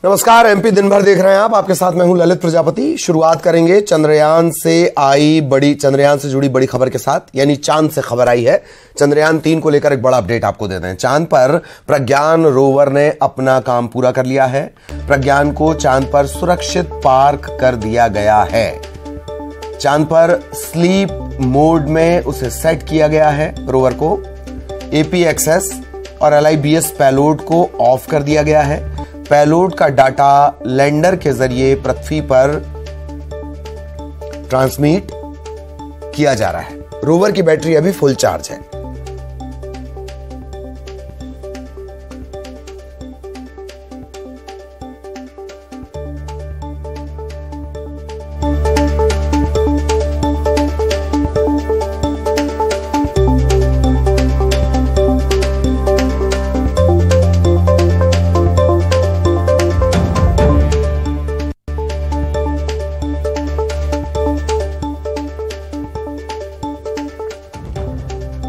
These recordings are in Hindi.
नमस्कार, एमपी दिन भर देख रहे हैं आप। आपके साथ मैं हूं ललित प्रजापति। शुरुआत करेंगे चंद्रयान से जुड़ी बड़ी खबर के साथ, यानी चांद से खबर आई है। चंद्रयान 3 को लेकर एक बड़ा अपडेट आपको देते हैं। चांद पर प्रज्ञान रोवर ने अपना काम पूरा कर लिया है। प्रज्ञान को चांद पर सुरक्षित पार्क कर दिया गया है। चांद पर स्लीप मोड में उसे सेट किया गया है। रोवर को APXS और LIBS पेलोड को ऑफ कर दिया गया है। पेलोड का डाटा लैंडर के जरिए पृथ्वी पर ट्रांसमिट किया जा रहा है। रोवर की बैटरी अभी फुल चार्ज है।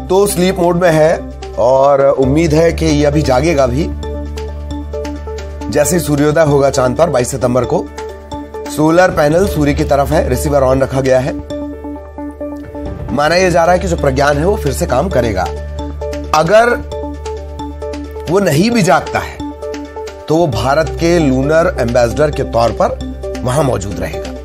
तो स्लीप मोड में है और उम्मीद है कि यह अभी जागेगा भी। जैसे सूर्योदय होगा चांद पर 22 सितंबर को, सोलर पैनल सूर्य की तरफ है, रिसीवर ऑन रखा गया है। माना यह जा रहा है कि जो प्रज्ञान है वो फिर से काम करेगा। अगर वो नहीं भी जागता है तो वो भारत के लूनर एम्बेसडर के तौर पर वहां मौजूद रहेगा।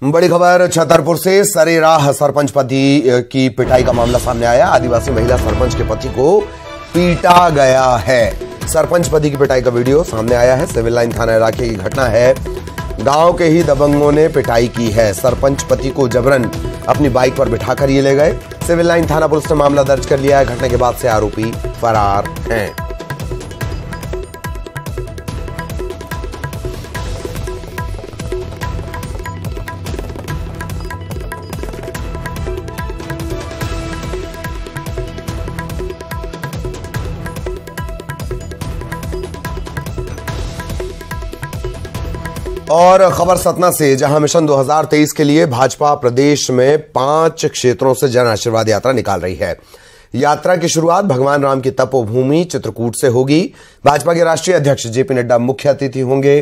बड़ी खबर छतरपुर से सरेराह सरपंच पति की पिटाई का मामला सामने आया। आदिवासी महिला सरपंच के पति को पीटा गया है। सरपंच पति की पिटाई का वीडियो सामने आया है। सिविल लाइन थाना इलाके की घटना है। गांव के ही दबंगों ने पिटाई की है। सरपंच पति को जबरन अपनी बाइक पर बिठाकर ये ले गए। सिविल लाइन थाना पुलिस ने मामला दर्ज कर लिया है। घटना के बाद से आरोपी फरार हैं। और खबर सतना से, जहां मिशन 2023 के लिए भाजपा प्रदेश में 5 क्षेत्रों से जन आशीर्वाद यात्रा निकाल रही है। यात्रा की शुरुआत भगवान राम की तपोभूमि चित्रकूट से होगी। भाजपा के राष्ट्रीय अध्यक्ष JP नड्डा मुख्य अतिथि होंगे।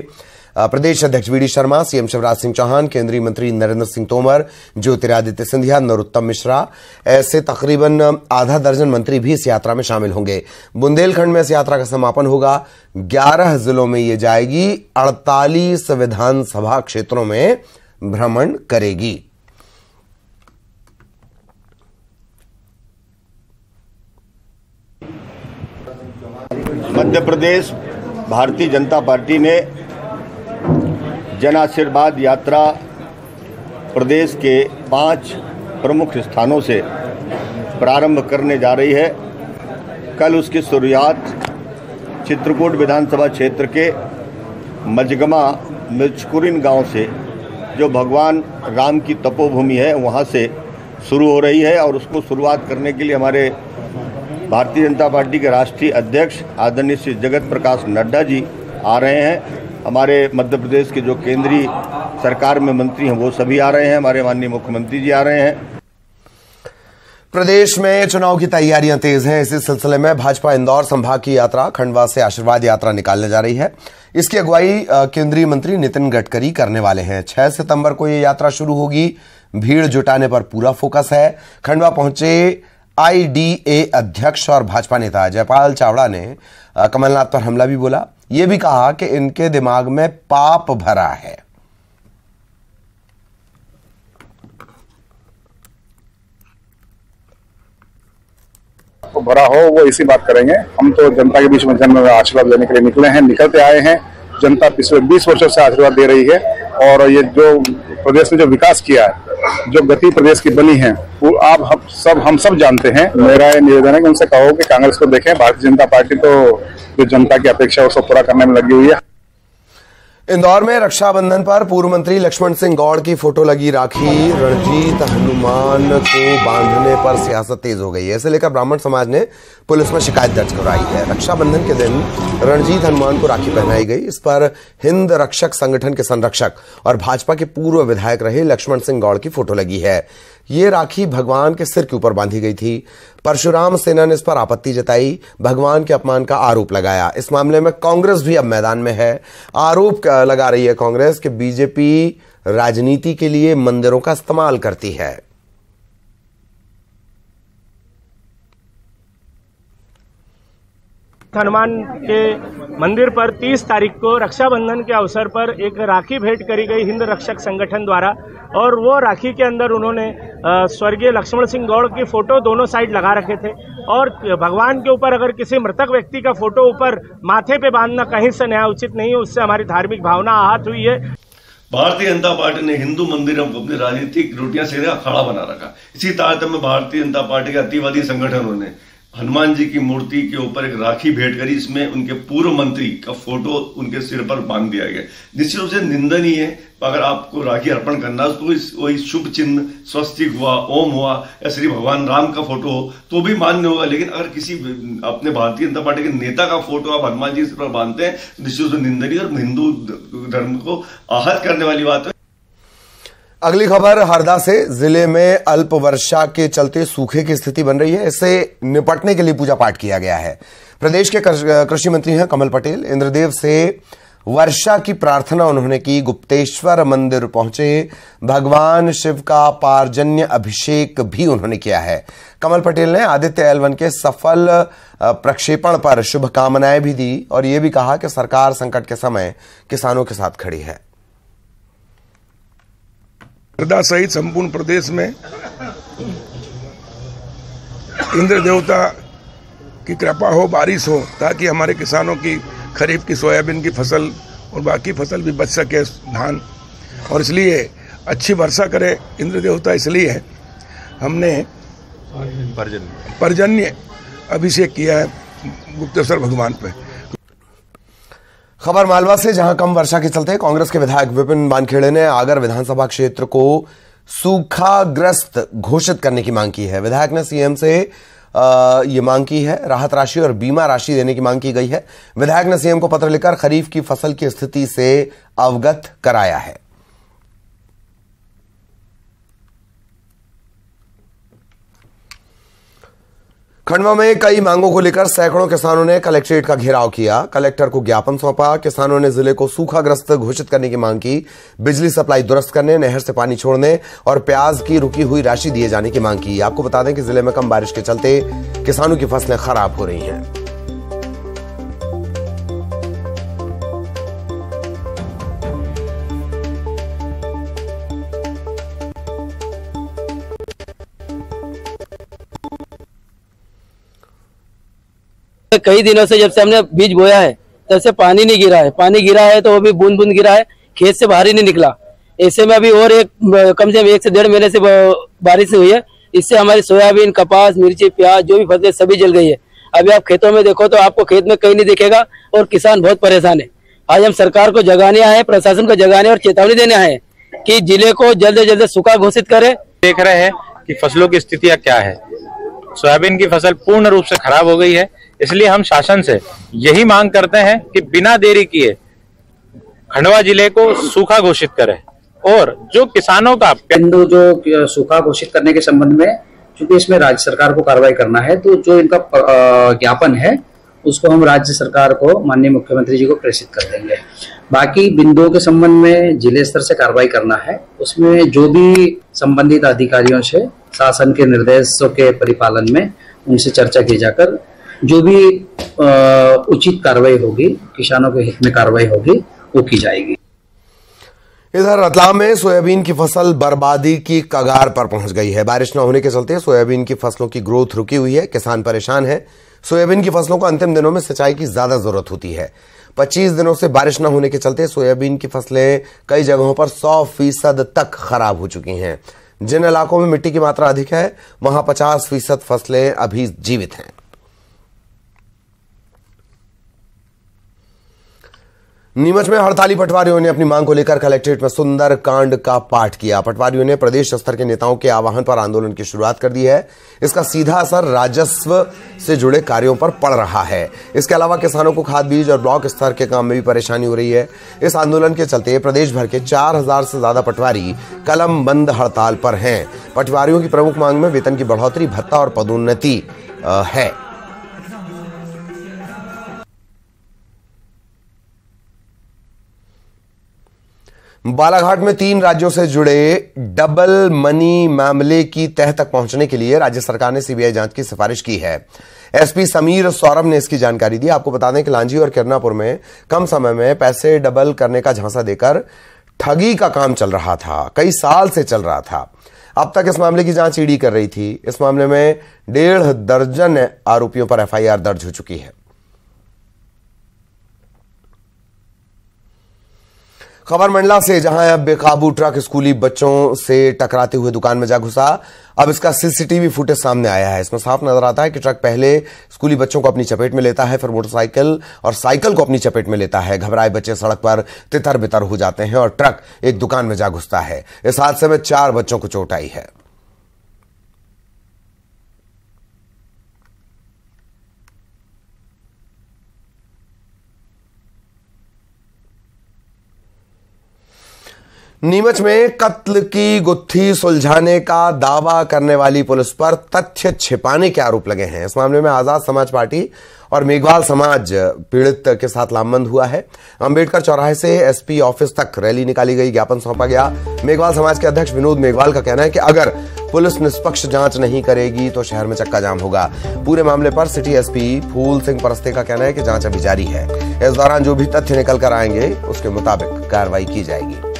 प्रदेश अध्यक्ष VD शर्मा, CM शिवराज सिंह चौहान, केंद्रीय मंत्री नरेंद्र सिंह तोमर, ज्योतिरादित्य सिंधिया, नरोत्तम मिश्रा, ऐसे तकरीबन आधा दर्जन मंत्री भी इस यात्रा में शामिल होंगे। बुंदेलखंड में इस यात्रा का समापन होगा। 11 जिलों में ये जाएगी। 48 विधानसभा क्षेत्रों में भ्रमण करेगी। मध्य प्रदेश भारतीय जनता पार्टी ने जन आशीर्वाद यात्रा प्रदेश के 5 प्रमुख स्थानों से प्रारंभ करने जा रही है। कल उसकी शुरुआत चित्रकूट विधानसभा क्षेत्र के मजगमा मिर्चकुरिन गांव से, जो भगवान राम की तपोभूमि है, वहां से शुरू हो रही है। और उसको शुरुआत करने के लिए हमारे भारतीय जनता पार्टी के राष्ट्रीय अध्यक्ष आदरणीय श्री जगत प्रकाश नड्डा जी आ रहे हैं। हमारे मध्य प्रदेश के जो केंद्रीय सरकार में मंत्री हैं वो सभी आ रहे हैं। हमारे माननीय मुख्यमंत्री जी आ रहे हैं। प्रदेश में चुनाव की तैयारियां तेज हैं। इसी सिलसिले में भाजपा इंदौर संभाग की यात्रा खंडवा से आशीर्वाद यात्रा निकालने जा रही है। इसकी अगुवाई केंद्रीय मंत्री नितिन गडकरी करने वाले हैं। 6 सितंबर को यह यात्रा शुरू होगी। भीड़ जुटाने पर पूरा फोकस है। खंडवा पहुंचे IDA अध्यक्ष और भाजपा नेता जयपाल चावड़ा ने कमलनाथ पर हमला भी बोला। यह भी कहा कि इनके दिमाग में पाप भरा है। तो भरा हो वो इसी बात करेंगे। हम तो जनता के बीच में जन आशीर्वाद लेने के लिए निकले हैं, निकलते आए हैं। जनता पिछले 20 वर्षों से आशीर्वाद दे रही है। और ये जो प्रदेश ने जो विकास किया है, जो गति प्रदेश की बनी है, वो आप हम सब जानते हैं। मेरा ये निवेदन है कि उनसे कहो कि कांग्रेस को देखें। भारतीय जनता पार्टी तो जो जनता की अपेक्षा है उसको पूरा करने में लगी हुई है। इंदौर में रक्षाबंधन पर पूर्व मंत्री लक्ष्मण सिंह गौड़ की फोटो लगी राखी रणजीत हनुमान को बांधने पर सियासत तेज हो गई है। इसे लेकर ब्राह्मण समाज ने पुलिस में शिकायत दर्ज करवाई है। रक्षाबंधन के दिन रणजीत हनुमान को राखी पहनाई गई। इस पर हिंद रक्षक संगठन के संरक्षक और भाजपा के पूर्व विधायक रहे लक्ष्मण सिंह गौड़ की फोटो लगी है। ये राखी भगवान के सिर के ऊपर बांधी गई थी। परशुराम सेना ने इस पर आपत्ति जताई, भगवान के अपमान का आरोप लगाया। इस मामले में कांग्रेस भी अब मैदान में है। आरोप लगा रही है कांग्रेस कि बीजेपी राजनीति के लिए मंदिरों का इस्तेमाल करती है। हनुमान के मंदिर पर 30 तारीख को रक्षाबंधन के अवसर पर एक राखी भेंट करी गई हिंद रक्षक संगठन द्वारा, और वो राखी के अंदर उन्होंने स्वर्गीय लक्ष्मण सिंह गौड़ की फोटो दोनों साइड लगा रखे थे। और भगवान के ऊपर अगर किसी मृतक व्यक्ति का फोटो ऊपर माथे पे बांधना कहीं से न्याय उचित नहीं है, उससे हमारी धार्मिक भावना आहत हुई है। भारतीय जनता पार्टी ने हिंदू मंदिरों को अपनी राजनीतिक रोटियां सेकने का अखाड़ा बना रखा। इसी तारतम्य में भारतीय जनता पार्टी के अतिवादी संगठनों ने हनुमान जी की मूर्ति के ऊपर एक राखी भेंट करी, इसमें उनके पूर्व मंत्री का फोटो उनके सिर पर बांध दिया गया। निश्चित रूप से निंदनीय है। अगर आपको राखी अर्पण करना तो वही शुभ चिन्ह स्वस्तिक हुआ, ओम हुआ या श्री भगवान राम का फोटो हो तो भी मान्य होगा, लेकिन अगर किसी अपने भारतीय जनता पार्टी के नेता का फोटो आप हनुमान जी पर बांधते हैं, निश्चित रूप से निंदनीय और हिंदू धर्म को आहत करने वाली बात है। अगली खबर हरदा से। जिले में अल्प वर्षा के चलते सूखे की स्थिति बन रही है। इससे निपटने के लिए पूजा पाठ किया गया है। प्रदेश के कृषि मंत्री हैं कमल पटेल। इंद्रदेव से वर्षा की प्रार्थना उन्होंने की। गुप्तेश्वर मंदिर पहुंचे। भगवान शिव का पारजन्य अभिषेक भी उन्होंने किया है। कमल पटेल ने आदित्य L1 के सफल प्रक्षेपण पर शुभकामनाएं भी दी और यह भी कहा कि सरकार संकट के समय किसानों के साथ खड़ी है। हरदा सहित संपूर्ण प्रदेश में इंद्र देवता की कृपा हो, बारिश हो, ताकि हमारे किसानों की खरीफ की सोयाबीन की फसल और बाकी फसल भी बच सके, धान, और इसलिए अच्छी वर्षा करे इंद्र देवता। इसलिए हमने पर्जन्य अभिषेक किया है गुप्तेश्वर भगवान पे। खबर मालवा से, जहां कम वर्षा के चलते कांग्रेस के विधायक विपिन वानखेड़े ने आगर विधानसभा क्षेत्र को सूखाग्रस्त घोषित करने की मांग की है। विधायक ने सीएम से ये मांग की है। राहत राशि और बीमा राशि देने की मांग की गई है। विधायक ने सीएम को पत्र लिखकर खरीफ की फसल की स्थिति से अवगत कराया है। खंडवा में कई मांगों को लेकर सैकड़ों किसानों ने कलेक्ट्रेट का घेराव किया। कलेक्टर को ज्ञापन सौंपा। किसानों ने जिले को सूखाग्रस्त घोषित करने की मांग की। बिजली सप्लाई दुरुस्त करने, नहर से पानी छोड़ने और प्याज की रुकी हुई राशि दिए जाने की मांग की। आपको बता दें कि जिले में कम बारिश के चलते किसानों की फसलें खराब हो रही हैं। कई दिनों से जब से हमने बीज बोया है तब से पानी नहीं गिरा है। पानी गिरा है तो वो भी बूंद बूंद गिरा है, खेत से बाहर ही नहीं निकला। ऐसे में अभी और कम से कम 1 से 1.5 महीने से बारिश हुई है। इससे हमारी सोयाबीन, कपास, मिर्ची, प्याज जो भी फसलें सभी जल गई है। अभी आप खेतों में देखो तो आपको खेत में कहीं नहीं दिखेगा और किसान बहुत परेशान है। आज हम सरकार को जगाने आए हैं, प्रशासन को जगाने और चेतावनी देने आए हैं कि जिले को जल्द से जल्द सूखा घोषित करे। देख रहे हैं कि फसलों की स्थितियां क्या है। सोयाबीन की फसल पूर्ण रूप से खराब हो गई है। इसलिए हम शासन से यही मांग करते हैं कि बिना देरी किए खंडवा जिले को सूखा घोषित करें और जो किसानों का जो सूखा घोषित करने के संबंध में, चूंकि इसमें राज्य सरकार को कार्रवाई करना है, तो जो इनका ज्ञापन है उसको हम राज्य सरकार को, माननीय मुख्यमंत्री जी को प्रेषित कर देंगे। बाकी बिंदुओं के संबंध में जिले स्तर से कार्रवाई करना है। उसमें जो भी संबंधित अधिकारियों से शासन के निर्देशों के परिपालन में उनसे चर्चा की जाकर जो भी उचित कार्रवाई होगी, किसानों के हित में कार्रवाई होगी, वो की जाएगी। इधर रतलाम में सोयाबीन की फसल बर्बादी की कगार पर पहुंच गई है। बारिश न होने के चलते सोयाबीन की फसलों की ग्रोथ रुकी हुई है। किसान परेशान है। सोयाबीन की फसलों को अंतिम दिनों में सिंचाई की ज्यादा जरूरत होती है। 25 दिनों से बारिश न होने के चलते सोयाबीन की फसलें कई जगहों पर 100% तक खराब हो चुकी हैं। जिन इलाकों में मिट्टी की मात्रा अधिक है वहां 50% फसलें अभी जीवित हैं। नीमच में हड़ताली पटवारियों ने अपनी मांग को लेकर कलेक्ट्रेट में सुंदर कांड का पाठ किया। पटवारियों ने प्रदेश स्तर के नेताओं के आह्वान पर आंदोलन की शुरुआत कर दी है। इसका सीधा असर राजस्व से जुड़े कार्यों पर पड़ रहा है। इसके अलावा किसानों को खाद बीज और ब्लॉक स्तर के काम में भी परेशानी हो रही है। इस आंदोलन के चलते प्रदेश भर के 4000 से ज्यादा पटवारी कलम बंद हड़ताल पर हैं। पटवारियों की प्रमुख मांग में वेतन की बढ़ोतरी, भत्ता और पदोन्नति है। बालाघाट में 3 राज्यों से जुड़े डबल मनी मामले की तह तक पहुंचने के लिए राज्य सरकार ने सीबीआई जांच की सिफारिश की है। एसपी समीर सौरभ ने इसकी जानकारी दी। आपको बता दें कि लांजी और किरनापुर में कम समय में पैसे डबल करने का झांसा देकर ठगी का काम चल रहा था, कई साल से चल रहा था। अब तक इस मामले की जांच ईडी कर रही थी। इस मामले में 1.5 दर्जन आरोपियों पर एफआईआर दर्ज हो चुकी है। खबर मंडला से, जहां अब बेकाबू ट्रक स्कूली बच्चों से टकराते हुए दुकान में जा घुसा। अब इसका सीसीटीवी फुटेज सामने आया है। इसमें साफ नजर आता है कि ट्रक पहले स्कूली बच्चों को अपनी चपेट में लेता है, फिर मोटरसाइकिल और साइकिल को अपनी चपेट में लेता है। घबराए बच्चे सड़क पर तितर बितर हो जाते हैं और ट्रक एक दुकान में जा घुसता है। इस हादसे में 4 बच्चों को चोट आई है। नीमच में कत्ल की गुत्थी सुलझाने का दावा करने वाली पुलिस पर तथ्य छिपाने के आरोप लगे हैं। इस मामले में आजाद समाज पार्टी और मेघवाल समाज पीड़ित के साथ लामबंद हुआ है। अंबेडकर चौराहे से एसपी ऑफिस तक रैली निकाली गई, ज्ञापन सौंपा गया। मेघवाल समाज के अध्यक्ष विनोद मेघवाल का कहना है कि अगर पुलिस निष्पक्ष जांच नहीं करेगी तो शहर में चक्का जाम होगा। पूरे मामले पर सिटी एसपी फूल सिंह परस्ते का कहना है कि जांच अभी जारी है। इस दौरान जो भी तथ्य निकल कर आएंगे उसके मुताबिक कार्रवाई की जाएगी।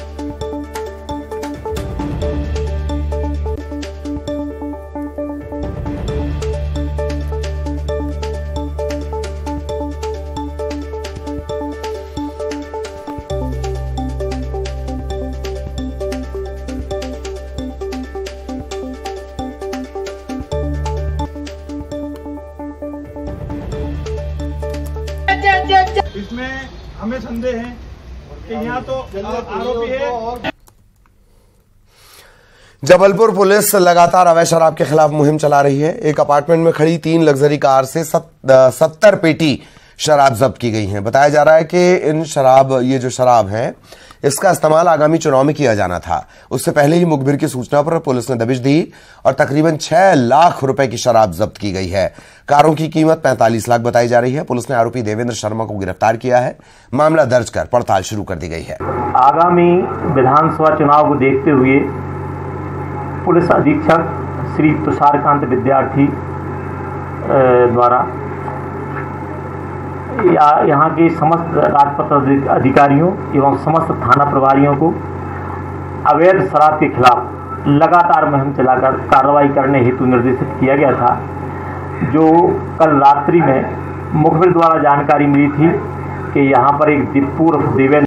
इसमें हमें संदेह है कि यहाँ तो आरोपी है। जबलपुर पुलिस लगातार अवैध शराब के खिलाफ मुहिम चला रही है। एक अपार्टमेंट में खड़ी 3 लग्जरी कार से 70 पेटी शराब जब्त की गई है। बताया जा रहा है कि ये जो शराब है इसका इस्तेमाल आगामी चुनाव में किया जाना था। उससे पहले ही मुखबिर की सूचना पर पुलिस ने दबिश दी और तकरीबन 6 लाख रुपए की शराब जब्त की गई है। कारों की कीमत 45 लाख बताई जा रही है। पुलिस ने आरोपी देवेंद्र शर्मा को गिरफ्तार किया है। मामला दर्ज कर पड़ताल शुरू कर दी गई है। आगामी विधानसभा चुनाव को देखते हुए पुलिस अधीक्षक श्री तुषारकांत विद्यार्थी द्वारा यहाँ के समस्त राजपत्र अधिकारियों एवं समस्त थाना प्रभारियों को अवैध शराब के खिलाफ लगातार मुहिम चलाकर कार्रवाई करने हेतु निर्देशित किया गया था। जो कल रात्रि में मुखबिर द्वारा जानकारी मिली थी कि यहाँ पर एक देवेंद्र।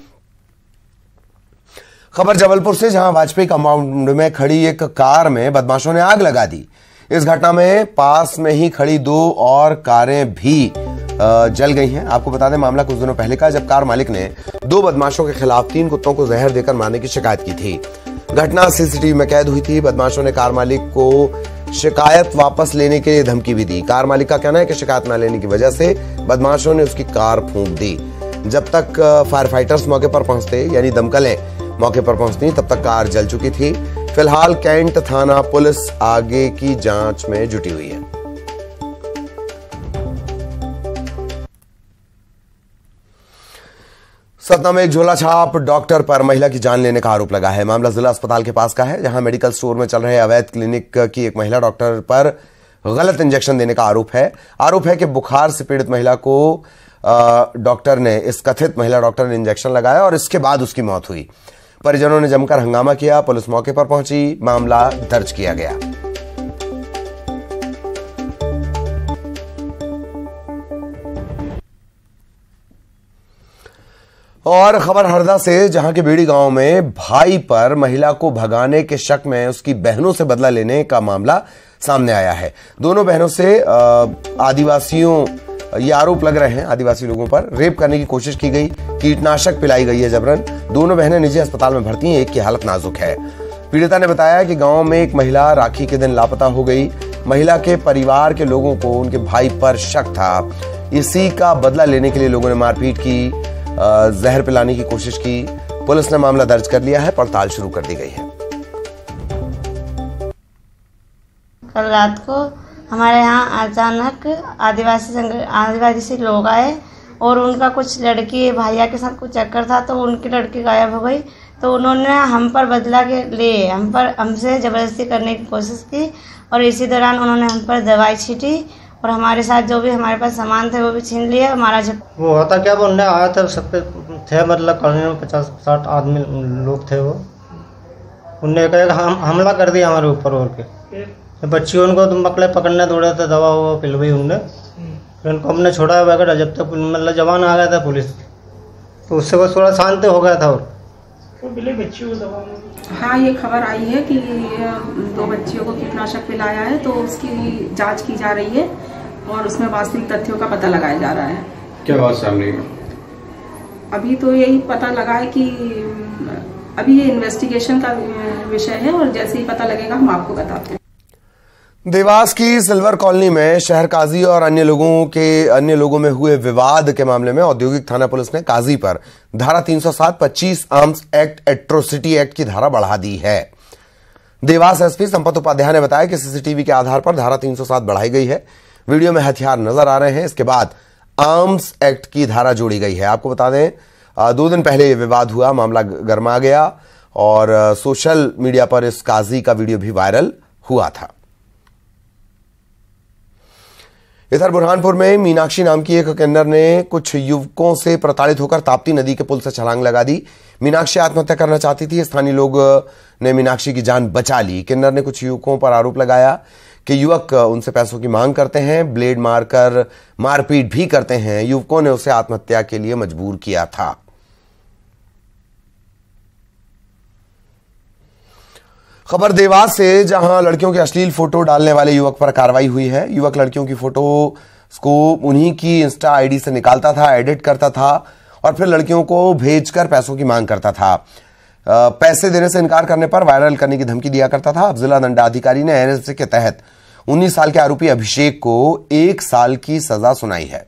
खबर जबलपुर से, जहां वाजपेयी कंपाउंड में खड़ी एक कार में बदमाशों ने आग लगा दी। इस घटना में पास में ही खड़ी 2 और कारें भी जल गई हैं। आपको बता दें, मामला कुछ दिनों पहले का, जब कार मालिक ने 2 बदमाशों के खिलाफ 3 कुत्तों को जहर देकर मारने की शिकायत की थी। घटना सीसीटीवी में कैद हुई थी। बदमाशों ने कार मालिक को शिकायत वापस लेने के लिए धमकी भी दी। कार मालिक का कहना है कि शिकायत न लेने की वजह से बदमाशों ने उसकी कार फूंक दी। जब तक फायर फाइटर्स मौके पर पहुंचते, यानी दमकलें मौके पर पहुंचती, तब तक कार जल चुकी थी। फिलहाल कैंट थाना पुलिस आगे की जांच में जुटी हुई है। सतना में एक झोला छाप डॉक्टर पर महिला की जान लेने का आरोप लगा है। मामला जिला अस्पताल के पास का है, जहां मेडिकल स्टोर में चल रहे अवैध क्लिनिक की एक महिला डॉक्टर पर गलत इंजेक्शन देने का आरोप है। आरोप है कि बुखार से पीड़ित महिला को इस कथित महिला डॉक्टर ने इंजेक्शन लगाया और इसके बाद उसकी मौत हुई। परिजनों ने जमकर हंगामा किया। पुलिस मौके पर पहुंची, मामला दर्ज किया गया। और खबर हरदा से, जहां के बेड़ी गांव में भाई पर महिला को भगाने के शक में उसकी बहनों से बदला लेने का मामला सामने आया है। दोनों बहनों से आदिवासियों ये आरोप लग रहे हैं आदिवासी लोगों पर। रेप करने की कोशिश की गई, कीटनाशक पिलाई गई है जबरन। दोनों बहनें निजी अस्पताल में भर्ती हैं, एक की हालत नाजुक है। पीड़िता ने बताया कि गांव में एक महिला राखी के दिन लापता हो गई। महिला के परिवार के लोगों को उनके भाई पर शक था। इसी का बदला लेने के लिए लोगों ने मारपीट की, जहर पिलाने की कोशिश की। पुलिस ने मामला दर्ज कर लिया है, पड़ताल शुरू कर दी गई है। कल रात को हमारे यहाँ अचानक आदिवासी लोग आए और उनका कुछ लड़की भैया के साथ कुछ चक्कर था, तो उनकी लड़की गायब हो गई। तो उन्होंने हम पर बदला के लिए हमसे ज़बरदस्ती करने की कोशिश की और इसी दौरान उन्होंने हम पर दवाई छीटी और हमारे साथ जो भी हमारे पास सामान थे वो भी छीन लिया। हमारा जब वो होता क्या, वो उनने आया था, सब पे थे, मतलब कॉलोनी में 50-60 आदमी लोग थे। वो उनने कहा हमला कर दिया हमारे ऊपर और के बच्चियों को तुम पकड़ने दौड़े थे, दवा वो पिलवाई उनने। फिर उनको हमने छोड़ा वगैरह, जब तक मतलब जवान आ गया था पुलिस, तो उससे वो थोड़ा शांत हो गया था। और हाँ, ये खबर आई है कि 2 बच्चियों को कीटनाशक पिलाया है, तो उसकी जांच की जा रही है और उसमें वास्तविक तथ्यों का पता लगाया जा रहा है। क्या बात सामने आई? अभी तो यही पता लगा है कि अभी ये इन्वेस्टिगेशन का विषय है और जैसे ही पता लगेगा हम आपको बताते हैं। देवास की सिल्वर कॉलोनी में शहर काजी और अन्य लोगों में हुए विवाद के मामले में औद्योगिक थाना पुलिस ने काजी पर धारा 307 25 आर्म्स एक्ट एट्रोसिटी एक्ट की धारा बढ़ा दी है। देवास एसपी संपत उपाध्याय ने बताया कि सीसीटीवी के आधार पर धारा 307 बढ़ाई गई है। वीडियो में हथियार नजर आ रहे हैं। इसके बाद आर्म्स एक्ट की धारा जोड़ी गई है। आपको बता दें 2 दिन पहले यह विवाद हुआ, मामला गर्मा गया और सोशल मीडिया पर इस काजी का वीडियो भी वायरल हुआ था। इधर बुरहानपुर में मीनाक्षी नाम की एक किन्नर ने कुछ युवकों से प्रताड़ित होकर ताप्ती नदी के पुल से छलांग लगा दी। मीनाक्षी आत्महत्या करना चाहती थी। स्थानीय लोग ने मीनाक्षी की जान बचा ली। किन्नर ने कुछ युवकों पर आरोप लगाया कि युवक उनसे पैसों की मांग करते हैं, ब्लेड मारकर मारपीट भी करते हैं। युवकों ने उसे आत्महत्या के लिए मजबूर किया था। खबर देवास से, जहां लड़कियों के अश्लील फोटो डालने वाले युवक पर कार्रवाई हुई है। युवक लड़कियों की फोटो को उन्हीं की इंस्टा आईडी से निकालता था, एडिट करता था और फिर लड़कियों को भेजकर पैसों की मांग करता था। पैसे देने से इनकार करने पर वायरल करने की धमकी दिया करता था। अब जिला दंडाधिकारी ने एनएसए के तहत 19 साल के आरोपी अभिषेक को 1 साल की सजा सुनाई है।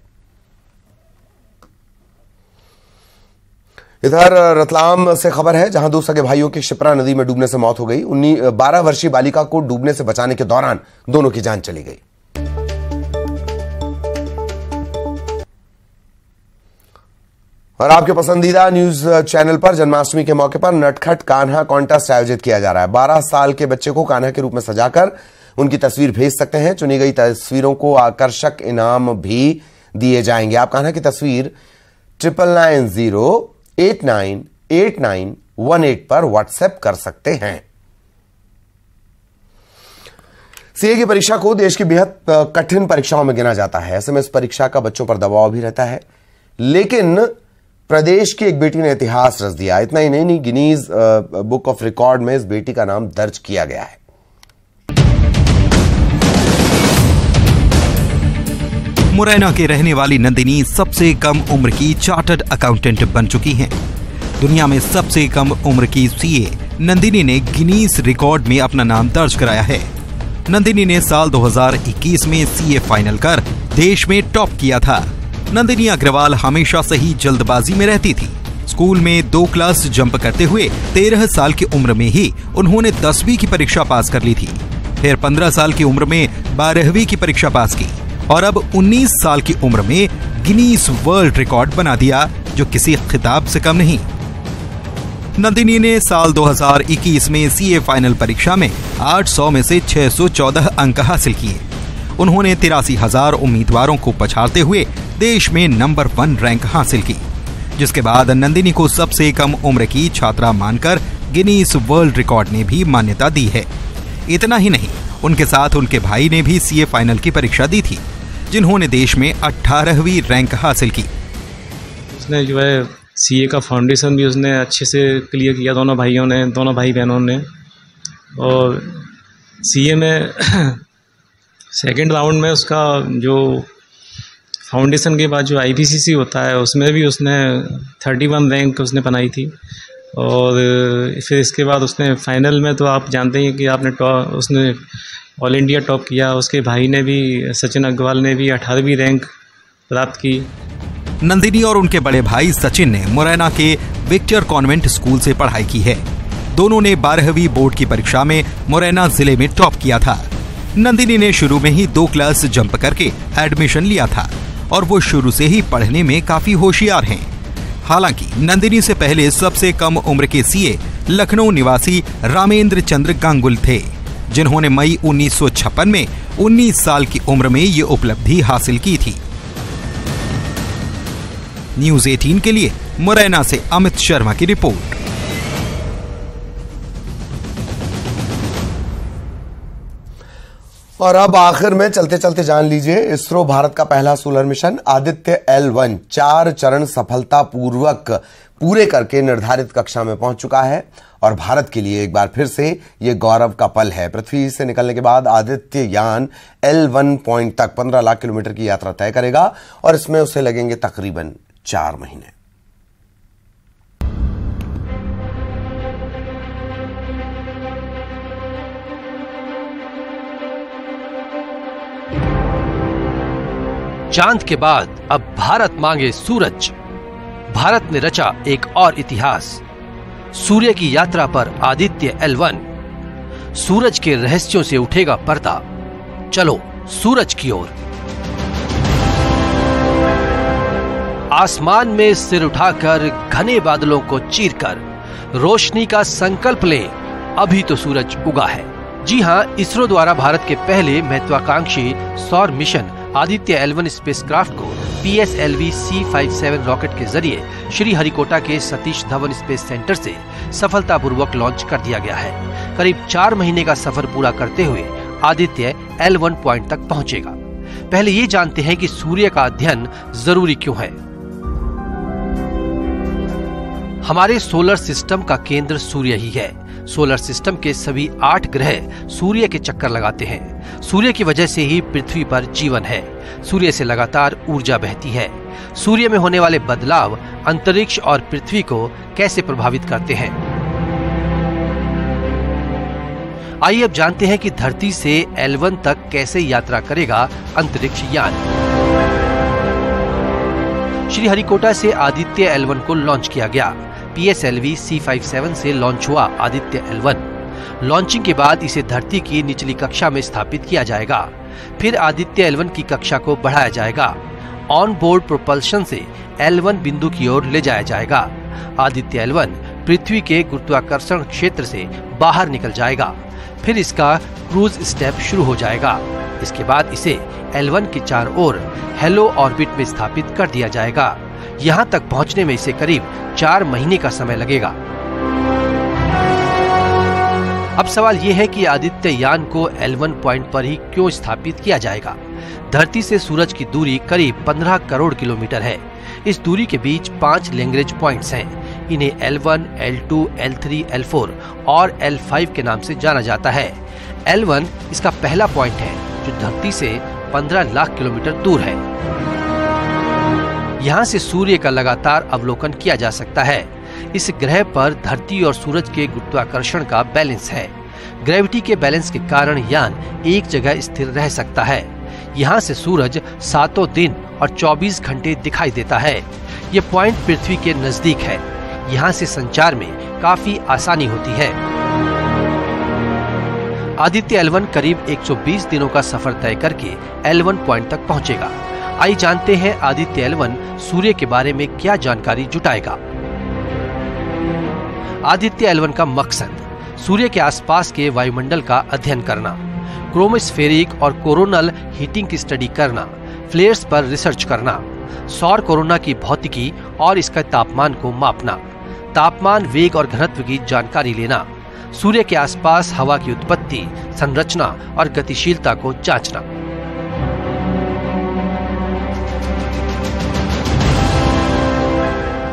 इधर रतलाम से खबर है, जहां 2 सगे भाइयों की शिप्रा नदी में डूबने से मौत हो गई। 12 वर्षीय बालिका को डूबने से बचाने के दौरान दोनों की जान चली गई। और आपके पसंदीदा न्यूज चैनल पर जन्माष्टमी के मौके पर नटखट कान्हा कॉन्टेस्ट आयोजित किया जा रहा है। 12 साल के बच्चे को कान्हा के रूप में सजाकर उनकी तस्वीर भेज सकते हैं। चुनी गई तस्वीरों को आकर्षक इनाम भी दिए जाएंगे। आप कान्हा की तस्वीर 9990898918 पर व्हाट्सएप कर सकते हैं। सीए की परीक्षा को देश की बेहद कठिन परीक्षाओं में गिना जाता है। ऐसे में इस परीक्षा का बच्चों पर दबाव भी रहता है, लेकिन प्रदेश की एक बेटी ने इतिहास रच दिया। इतना ही नहीं, गिनीज बुक ऑफ रिकॉर्ड में इस बेटी का नाम दर्ज किया गया है। मुरैना के रहने वाली नंदिनी सबसे कम उम्र की चार्टर्ड अकाउंटेंट बन चुकी हैं। दुनिया में सबसे कम उम्र की सीए नंदिनी ने गिनीज रिकॉर्ड में अपना नाम दर्ज कराया है। नंदिनी ने साल 2021 में सीए फाइनल कर देश में टॉप किया था। नंदिनी अग्रवाल हमेशा से ही जल्दबाजी में रहती थी। स्कूल में 2 क्लास जंप करते हुए 13 साल की उम्र में ही उन्होंने 10वीं की परीक्षा पास कर ली थी। फिर 15 साल की उम्र में 12वीं की परीक्षा पास की और अब 19 साल की उम्र में गिनीज वर्ल्ड रिकॉर्ड बना दिया, जो किसी खिताब से कम नहीं। नंदिनी ने साल 2021 में सीए फाइनल परीक्षा में 800 में से 614 अंक हासिल किए। उन्होंने 83,000 उम्मीदवारों को पछाड़ते हुए देश में नंबर 1 रैंक हासिल की, जिसके बाद नंदिनी को सबसे कम उम्र की छात्रा मानकर गिनीज वर्ल्ड रिकॉर्ड ने भी मान्यता दी है। इतना ही नहीं, उनके साथ उनके भाई ने भी सीए फाइनल की परीक्षा दी थी, जिन्होंने देश में 18वीं रैंक हासिल की। उसने जो है सीए का फाउंडेशन भी उसने अच्छे से क्लियर किया, दोनों भाई बहनों ने। और सीए में सेकंड राउंड में उसका जो फाउंडेशन के बाद जो IPCC होता है उसमें भी उसने 31 रैंक उसने बनाई थी। और फिर इसके बाद उसने फाइनल में तो आप जानते हैं कि उसने ऑल इंडिया टॉप किया। उसके भाई ने भी, सचिन अग्रवाल ने भी 18वीं रैंक प्राप्त की। नंदिनी और उनके बड़े भाई सचिन ने मुरैना के विक्टर कॉन्वेंट स्कूल से पढ़ाई की है। दोनों ने 12वीं बोर्ड की परीक्षा में मुरैना जिले में टॉप किया था। नंदिनी ने शुरू में ही 2 क्लास जंप करके एडमिशन लिया था और वो शुरू से ही पढ़ने में काफी होशियार हैं। हालांकि नंदिनी से पहले सबसे कम उम्र के सीए लखनऊ निवासी रामेंद्र चंद्र गांगुल थे, जिन्होंने मई 1956 में 19 साल की उम्र में ये उपलब्धि हासिल की थी। न्यूज़ 18 के लिए मुरैना से अमित शर्मा की रिपोर्ट। और अब आखिर में चलते चलते जान लीजिए, इसरो भारत का पहला सोलर मिशन आदित्य L1 4 चरण सफलतापूर्वक पूरे करके निर्धारित कक्षा में पहुंच चुका है और भारत के लिए एक बार फिर से ये गौरव का पल है। पृथ्वी से निकलने के बाद आदित्य यान L1 पॉइंट तक 15 लाख किलोमीटर की यात्रा तय करेगा और इसमें उसे लगेंगे तकरीबन 4 महीने। चांद के बाद अब भारत मांगे सूरज। भारत ने रचा एक और इतिहास। सूर्य की यात्रा पर आदित्य L1। सूरज के रहस्यों से उठेगा पर्दा। चलो सूरज की ओर। आसमान में सिर उठाकर घने बादलों को चीरकर रोशनी का संकल्प लें, अभी तो सूरज उगा है। जी हां, इसरो द्वारा भारत के पहले महत्वाकांक्षी सौर मिशन आदित्य L1 स्पेसक्राफ्ट को PSLV C57 रॉकेट के जरिए श्री हरिकोटा के सतीश धवन स्पेस सेंटर से सफलतापूर्वक लॉन्च कर दिया गया है। करीब 4 महीने का सफर पूरा करते हुए आदित्य L1 पॉइंट तक पहुंचेगा। पहले ये जानते हैं कि सूर्य का अध्ययन जरूरी क्यों है। हमारे सोलर सिस्टम का केंद्र सूर्य ही है। सोलर सिस्टम के सभी 8 ग्रह सूर्य के चक्कर लगाते हैं। सूर्य की वजह से ही पृथ्वी पर जीवन है। सूर्य से लगातार ऊर्जा बहती है। सूर्य में होने वाले बदलाव अंतरिक्ष और पृथ्वी को कैसे प्रभावित करते हैं, आइए अब जानते हैं कि धरती से L1 तक कैसे यात्रा करेगा अंतरिक्ष यान। श्री हरिकोटा से आदित्य L1 को लॉन्च किया गया। PSLV C57 से लॉन्च हुआ आदित्य L1। लॉन्चिंग के बाद इसे धरती की निचली कक्षा में स्थापित किया जाएगा। फिर आदित्य L1 की कक्षा को बढ़ाया जाएगा। ऑन बोर्ड प्रोपल्शन से L1 बिंदु की ओर ले जाया जाएगा। आदित्य L1 पृथ्वी के गुरुत्वाकर्षण क्षेत्र से बाहर निकल जाएगा। फिर इसका क्रूज स्टेप शुरू हो जाएगा। इसके बाद इसे L1 के चारों ओर हेलो ऑर्बिट में स्थापित कर दिया जाएगा। यहाँ तक पहुँचने में इसे करीब 4 महीने का समय लगेगा। अब सवाल यह है कि आदित्य यान को L1 पॉइंट पर ही क्यों स्थापित किया जाएगा। धरती से सूरज की दूरी करीब 15 करोड़ किलोमीटर है। इस दूरी के बीच 5 लैग्रेंज पॉइंट्स हैं। इन्हें L1, L2, L3, L4 और L5 के नाम से जाना जाता है। L1 इसका पहला पॉइंट है जो धरती से 15 लाख किलोमीटर दूर है। यहाँ से सूर्य का लगातार अवलोकन किया जा सकता है। इस ग्रह पर धरती और सूरज के गुरुत्वाकर्षण का बैलेंस है। ग्रेविटी के बैलेंस के कारण यान एक जगह स्थिर रह सकता है। यहाँ से सूरज 7 दिन और 24 घंटे दिखाई देता है। ये पॉइंट पृथ्वी के नजदीक है। यहाँ से संचार में काफी आसानी होती है। आदित्य L1 करीब 120 दिनों का सफर तय करके L1 पॉइंट तक पहुँचेगा। आइए जानते हैं आदित्य L1 सूर्य के बारे में क्या जानकारी जुटाएगा। आदित्य L1 का मकसद सूर्य के आसपास के वायुमंडल का अध्ययन करना, क्रोमोस्फेरिक और कोरोनल हीटिंग की स्टडी करना, फ्लेयर्स पर रिसर्च करना, सौर कोरोना की भौतिकी और इसका तापमान को मापना, तापमान, वेग और घनत्व की जानकारी लेना, सूर्य के आसपास हवा की उत्पत्ति, संरचना और गतिशीलता को जांचना।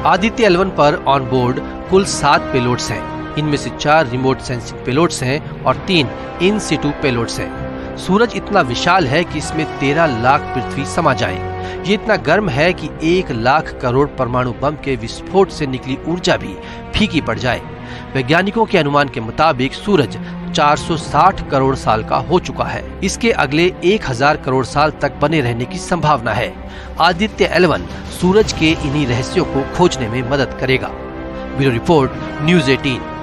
आदित्य L1 पर ऑन बोर्ड कुल 7 पेलोड्स हैं। इनमें से 4 रिमोट सेंसिंग पेलोड्स हैं और 3 इन सिटू पेलोड्स हैं। सूरज इतना विशाल है कि इसमें 13 लाख पृथ्वी समा जाए। ये इतना गर्म है कि 1 लाख करोड़ परमाणु बम के विस्फोट से निकली ऊर्जा भी फीकी पड़ जाए। वैज्ञानिकों के अनुमान के मुताबिक सूरज 460 करोड़ साल का हो चुका है। इसके अगले 1000 करोड़ साल तक बने रहने की संभावना है। आदित्य L1 सूरज के इन्हीं रहस्यों को खोजने में मदद करेगा। Bureau report, news 18।